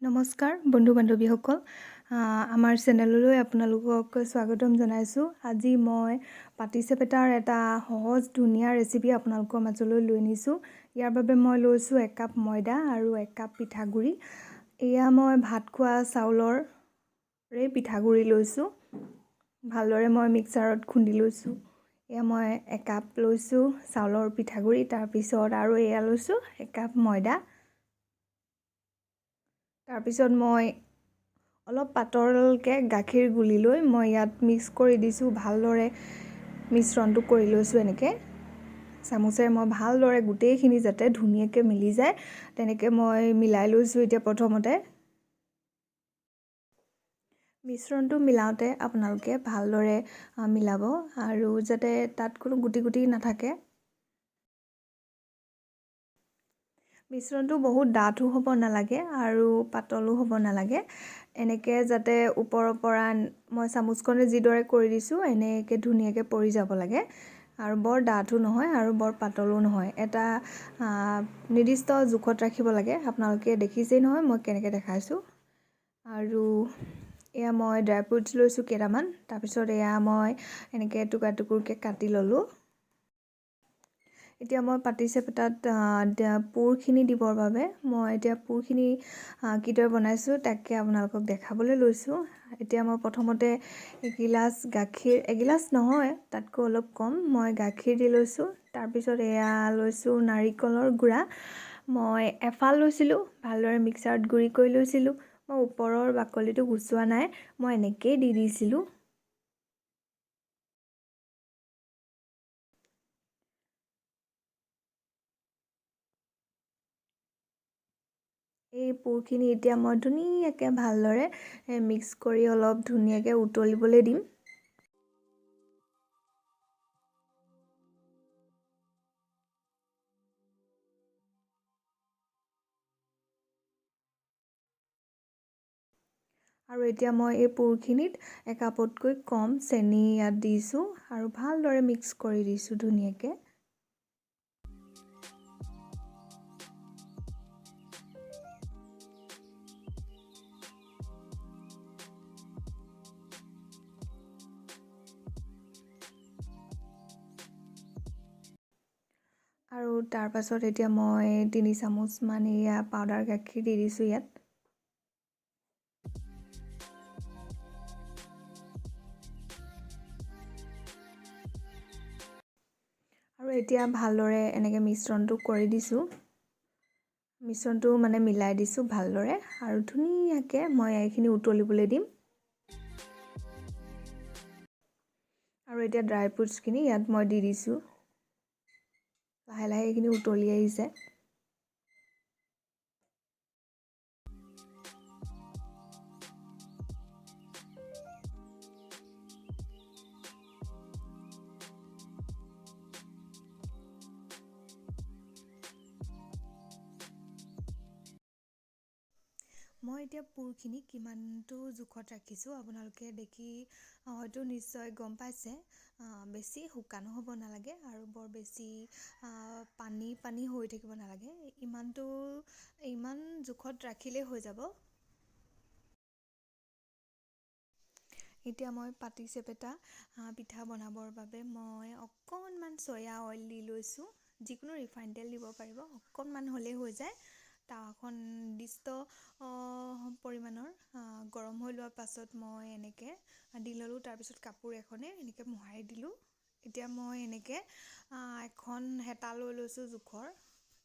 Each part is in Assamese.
নমস্কাৰ বন্ধু বান্ধৱীসকল আমাৰ চেনেললৈ আপোনালোকক স্বাগতম জনাইছোঁ। আজি মই পাটিচেপেটাৰ এটা সহজ ধুনীয়া ৰেচিপি আপোনালোকৰ মাজলৈ লৈ আনিছোঁ। ইয়াৰ বাবে মই লৈছোঁ 1 কাপ ময়দা আৰু 1 কাপ পিঠাগুড়ি। এয়া মই ভাত খোৱা চাউলৰে পিঠাগুড়ি লৈছোঁ। ভালদৰে মই মিক্সাৰত খুন্দি লৈছোঁ। এয়া মই 1 কাপ লৈছোঁ চাউলৰ পিঠাগুড়ি, তাৰপিছত আৰু এয়া লৈছোঁ 1 কাপ ময়দা। তাৰপিছত মই অলপ পাতলকৈ গাখীৰ গুলি লৈ মই ইয়াত মিক্স কৰি দিছোঁ। ভালদৰে মিশ্ৰণটো কৰি লৈছোঁ। এনেকৈ চামুচেৰে মই ভালদৰে গোটেইখিনি যাতে ধুনীয়াকৈ মিলি যায় তেনেকৈ মই মিলাই লৈছোঁ। এতিয়া প্ৰথমতে মিশ্ৰণটো মিলাওঁতে আপোনালোকে ভালদৰে মিলাব আৰু যাতে তাত কোনো গুটি গুটি নাথাকে। মিশ্ৰণটো বহুত ডাঠো হ'ব নালাগে আৰু পাতলো হ'ব নালাগে। এনেকৈ যাতে ওপৰৰ পৰা মই চামুচখনে যিদৰে কৰি দিছোঁ এনেকৈ ধুনীয়াকৈ পৰি যাব লাগে আৰু বৰ ডাঠো নহয় আৰু বৰ পাতলো নহয়। এটা নিৰ্দিষ্ট জোখত ৰাখিব লাগে। আপোনালোকে দেখিছেই নহয় মই কেনেকৈ দেখাইছোঁ। আৰু এয়া মই ড্ৰাই ফ্ৰুটছ লৈছোঁ কেইটামান। তাৰপিছত এয়া মই এনেকৈ টুকুৰা টুকুৰকৈ কাটি ল'লোঁ। এতিয়া মই পাটিচেপেটাত পুৰখিনি দিবৰ বাবে মই এতিয়া পুৰখিনি কিদৰে বনাইছোঁ তাকে আপোনালোকক দেখাবলৈ লৈছোঁ। এতিয়া মই প্ৰথমতে এগিলাচ গাখীৰ, এগিলাচ নহয় তাতকৈ অলপ কম মই গাখীৰ দি লৈছোঁ। তাৰপিছত এয়া লৈছোঁ নাৰিকলৰ গুড়া। মই এফাল লৈছিলোঁ, ভালদৰে মিক্সাৰত গুড়ি কৰি লৈছিলোঁ। মই ওপৰৰ বাকলিটো গুচোৱা নাই, মই এনেকৈয়ে দি দিছিলোঁ। এই পুৰখিনি এতিয়া মই ধুনীয়াকৈ ভালদৰে মিক্স কৰি অলপ ধুনীয়াকৈ উতলিবলৈ দিম। আৰু এতিয়া মই এই পুৰখিনিত 1 কাপতকৈ কম চেনি ইয়াত দিছোঁ আৰু ভালদৰে মিক্স কৰি দিছোঁ ধুনীয়াকৈ। আৰু তাৰপাছত এতিয়া মই 3 চামুচমান এয়া পাউডাৰ গাখীৰ দি দিছোঁ ইয়াত। আৰু এতিয়া ভালদৰে এনেকৈ মিশ্ৰণটো কৰি দিছোঁ। মিশ্ৰণটো মানে মিলাই দিছোঁ ভালদৰে আৰু ধুনীয়াকৈ মই এইখিনি উতলিবলৈ দিম। আৰু এতিয়া ড্ৰাই ফ্ৰুটছখিনি ইয়াত মই দি দিছোঁ। লাহে লাহে এইখিনি উতলি আহিছে। মই এতিয়া পুৰখিনি কিমানটো জোখত ৰাখিছোঁ আপোনালোকে দেখি হয়তো নিশ্চয় গম পাইছে। বেছি শুকানো হ'ব নালাগে আৰু বৰ বেছি পানী পানী হৈ থাকিব নালাগে। ইমান জোখত ৰাখিলেই হৈ যাব। এতিয়া মই পাটিচেপেটা পিঠা বনাবৰ বাবে মই অকণমান চয়া অইল দি লৈছোঁ। যিকোনো ৰিফাইন তেল দিব পাৰিব, অকণমান হ'লেই হৈ যায়। তাৱাখন নিৰ্দিষ্ট পৰিমাণৰ গৰম হৈ লোৱাৰ পাছত মই এনেকৈ দি ল'লোঁ। তাৰপিছত কাপোৰ এখনে এনেকৈ মোহাৰি দিলোঁ। এতিয়া মই এনেকৈ এখন হেতা লৈ লৈছোঁ জোখৰ।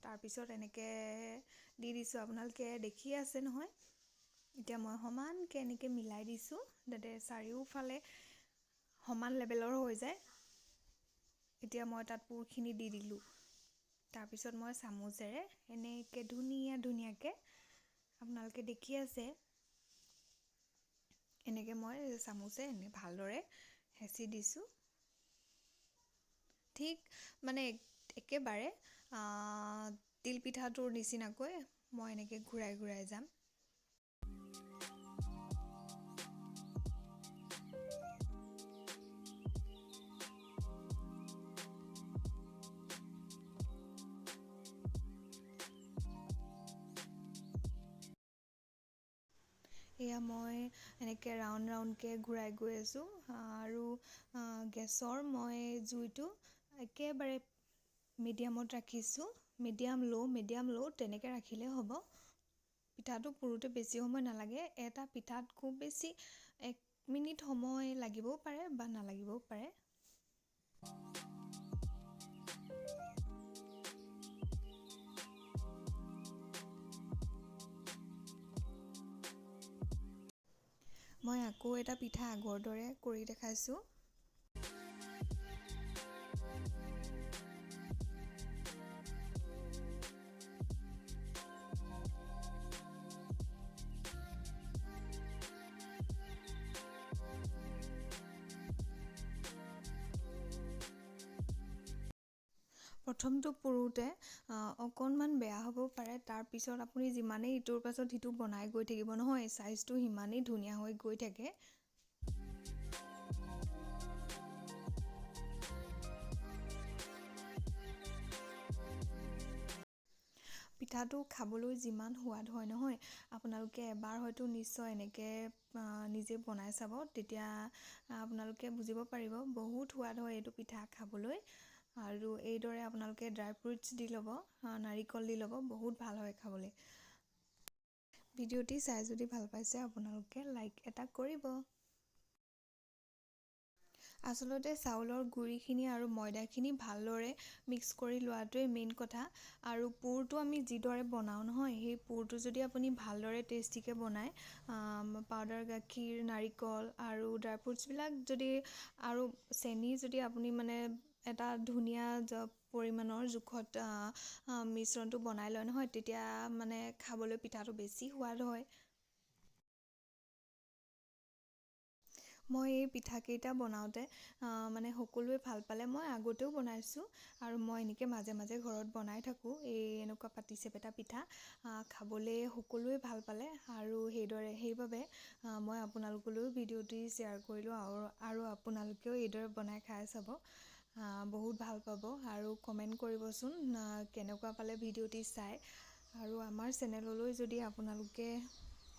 তাৰপিছত এনেকৈ দি দিছোঁ, আপোনালোকে দেখিয়ে আছে নহয়। এতিয়া মই সমানকৈ এনেকৈ মিলাই দিছোঁ যাতে চাৰিওফালে সমান লেভেলৰ হৈ যায়। এতিয়া মই তাত পুৰখিনি দি দিলোঁ। তাৰপিছত মই চামুচেৰে এনেকৈ ধুনীয়াকৈ আপোনালোকে দেখি আছে এনেকৈ মই চামুচে ভালদৰে হেঁচি দিছোঁ। ঠিক মানে একেবাৰে তিলপিঠাটোৰ নিচিনাকৈ মই এনেকৈ ঘূৰাই ঘূৰাই যাম। এয়া মই এনেকৈ ৰাউণ্ডকৈ ঘূৰাই গৈ আছোঁ আৰু গেছৰ মই জুইটো একেবাৰে মিডিয়ামত ৰাখিছোঁ। মিডিয়াম ল' তেনেকৈ ৰাখিলে হ'ব। পিঠাটো পুৰোঁতে বেছি সময় নালাগে। এটা পিঠাত খুব বেছি 1 মিনিট সময় লাগিবও পাৰে বা নালাগিবও পাৰে। মই আকৌ এটা পিঠা আগৰ দৰে কৰি দেখাইছোঁ। প্ৰথমটো পুৰোঁতে অকণমান বেয়া হ'ব পাৰে, তাৰপিছত আপুনি যিমানেই ইটোৰ পাছত সিটো বনাই গৈ থাকিব নহয়, চাইজটো সিমানেই ধুনীয়া হৈ গৈ থাকে। পিঠাটো খাবলৈ যিমান সোৱাদ হয় নহয়, আপোনালোকে এবাৰ হয়তো নিশ্চয় এনেকৈ নিজে বনাই চাব, তেতিয়া আপোনালোকে বুজিব পাৰিব। বহুত সোৱাদ হয় এইটো পিঠা খাবলৈ। আৰু এইদৰে আপোনালোকে ড্ৰাই ফ্ৰুটছ দি ল'ব, নাৰিকল দি ল'ব, বহুত ভাল হয় খাবলৈ। ভিডিঅ'টি চাই যদি ভাল পাইছে আপোনালোকে লাইক এটা কৰিব। আচলতে চাউলৰ গুড়িখিনি আৰু ময়দাখিনি ভালদৰে মিক্স কৰি লোৱাটোৱে মেইন কথা। আৰু পুৰটো আমি যিদৰে বনাওঁ নহয়, সেই পুৰটো যদি আপুনি ভালদৰে টেষ্টিকৈ বনায়, পাউদাৰ গাখীৰ, নাৰিকল আৰু ড্ৰাই ফ্ৰুটছবিলাক যদি আৰু চেনি যদি আপুনি মানে এটা ধুনীয়া পৰিমাণৰ জোখত মিশ্ৰণটো বনাই লয় নহয়, তেতিয়া মানে খাবলৈ পিঠাটো বেছি সোৱাদ হয়। মই এই পিঠাকেইটা বনাওঁতে মানে সকলোৱে ভাল পালে। মই আগতেও বনাইছোঁ আৰু মই এনেকৈ মাজে মাজে ঘৰত বনাই থাকোঁ। এনেকুৱা পাটিচেপেটা পিঠা খাবলৈ সকলোৱে ভাল পালে আৰু সেইবাবে মই আপোনালোকলৈও ভিডিঅ'টি শ্বেয়াৰ কৰিলোঁ আৰু আপোনালোকেও এইদৰে বনাই খাই চাব। বহুত ভাল পাব আৰু কমেণ্ট কৰিবচোন কেনেকুৱা পালে ভিডিঅ'টি চাই। আৰু আমাৰ চেনেললৈ যদি আপোনালোকে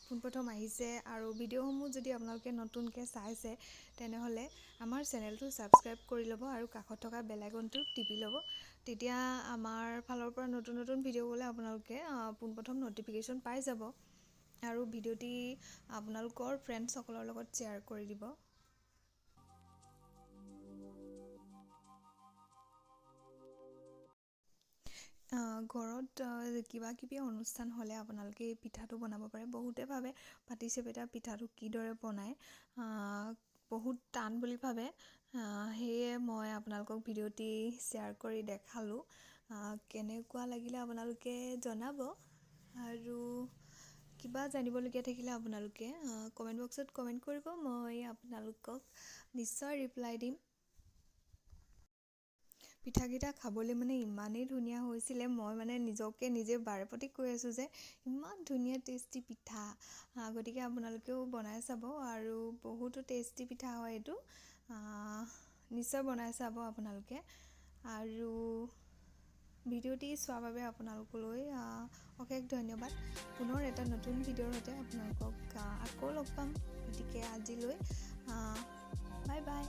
পোনপ্ৰথম আহিছে আৰু ভিডিঅ'সমূহ যদি আপোনালোকে নতুনকৈ চাইছে, তেনেহ'লে আমাৰ চেনেলটো ছাবস্ক্ৰাইব কৰি ল'ব আৰু কাষত থকা বেল আইকনটো টিপি ল'ব। তেতিয়া আমাৰ ফালৰ পৰা নতুন নতুন ভিডিঅ' গ'লে আপোনালোকে পোনপ্ৰথম ন'টিফিকেশ্যন পাই যাব। আৰু ভিডিঅ'টি আপোনালোকৰ ফ্ৰেণ্ডছসকলৰ লগত শ্বেয়াৰ কৰি দিব। ঘৰত কিবা কিবি অনুষ্ঠান হ'লে আপোনালোকে এই পিঠাটো বনাব পাৰে। বহুতে ভাবে পাটিচেপেটা পিঠাটো কিদৰে বনায়, বহুত টান বুলি ভাবে। সেয়ে মই আপোনালোকক ভিডিঅ'টি শ্বেয়াৰ কৰি দেখালোঁ। কেনেকুৱা লাগিলে আপোনালোকে জনাব। আৰু কিবা জানিবলগীয়া থাকিলে আপোনালোকে কমেণ্ট বক্সত কমেণ্ট কৰিব, মই আপোনালোকক নিশ্চয় ৰিপ্লাই দিম। পিঠাকেইটা খাবলৈ মানে ইমানেই ধুনীয়া হৈছিলে, মই মানে নিজে বাৰেপতি কৈ আছোঁ যে ইমান ধুনীয়া টেষ্টি পিঠা। গতিকে আপোনালোকেও বনাই চাব আৰু বহুতো টেষ্টি পিঠা হয় এইটো। নিশ্চয় বনাই চাব আপোনালোকে। আৰু ভিডিঅ'টি চোৱাৰ বাবে আপোনালোকলৈ অশেষ ধন্যবাদ। পুনৰ এটা নতুন ভিডিঅ'ৰ সৈতে আপোনালোকক আকৌ লগ পাম। গতিকে আজিলৈ বাই বাই।